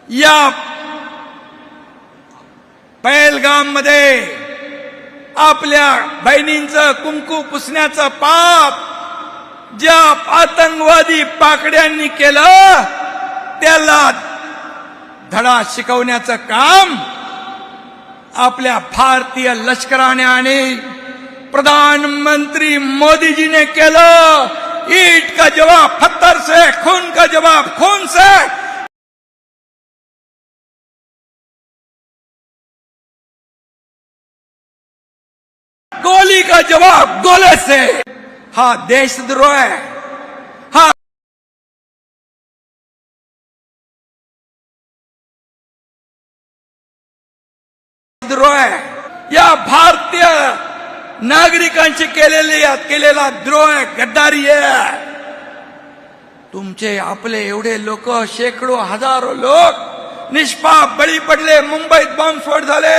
या पहलगाम मध्ये आपल्या बहिणींचं कुंकू पुसण्याचं पाप ज्या आतंकवादी पाकड्यांनी केलं त्याला धडा शिकवण्याचं काम आपल्या भारतीय लष्कराने आणि प्रधानमंत्री मोदी जी ने केलं। ईंट का जवाब पत्थर से, खून का जवाब खून से, गोली का जवाब गोले से। हा देशद्रोह है, हा द्रोह है, या भारतीय नागरिकांची केलेला द्रोह आहे, गद्दारी आहे। तुमचे आपले एवढे लोक, शेकडो हजारो लोक निष्पाप बळी पडले। मुंबईत बॉम्बस्फोट झाले,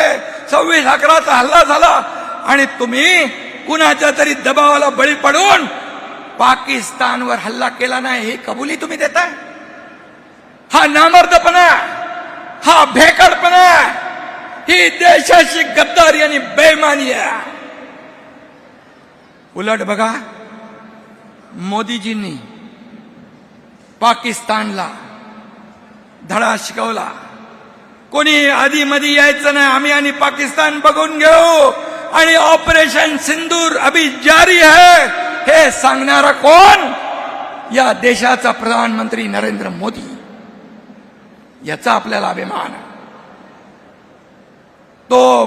26/11चा हल्ला झाला आणि तुम्ही कुणाच्या तरी दबावाला बळी पडून पाकिस्तानवर हल्ला केला नाही ही कबुली तुम्ही देताय। हा नामर्दपणा, हा भेकडपणा, ही देशाची गद्दारी आणि बेईमानी आहे। उलट बघा, मोदीजींनी पाकिस्तानला धडा शिकवला। कोणी आधी मध्ये यायचं नाही, आम्ही आणि पाकिस्तान बघून घेऊ आणि ऑपरेशन सिंदूर अभी जारी है हे सांगणारा कोण? या देशाचा प्रधानमंत्री नरेंद्र मोदी। याचा आपल्याला अभिमान आहे। तो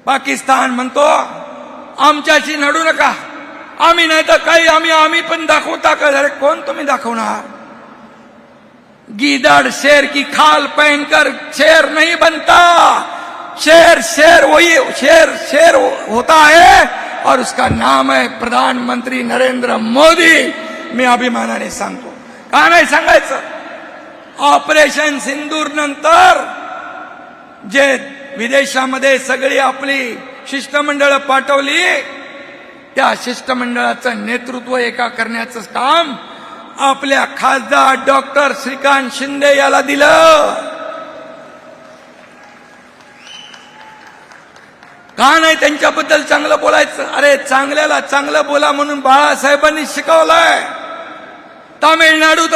पाकिस्तान म्हणतो आमच्याशी लढू नका, आम्ही नाही तर काही, आम्ही पण दाखवता का? अरे कोण तुम्ही दाखवणार? गीदड़ शेर की खाल पहनकर शेर नहीं बनता। शेर शेर वही शेर होता है और उसका नाम है प्रधानमंत्री नरेंद्र मोदी। मी अभिमानाने सांगतो, का नाही सांगायचं? ऑपरेशन सिंदूर नंतर जे विदेशामध्ये सगळी आपली शिष्टमंडळ पाठवली, त्या शिष्टमंडळाचं नेतृत्व करण्याचं काम आपल्या खासदार डॉक्टर श्रीकांत शिंदे याला दिलं। का नाही त्यांच्याबद्दल चांगलं बोलायचं? अरे चांगल्याला चांगलं बोला म्हणून बाळासाहेबांनी शिकवलंय। तामिळनाडूत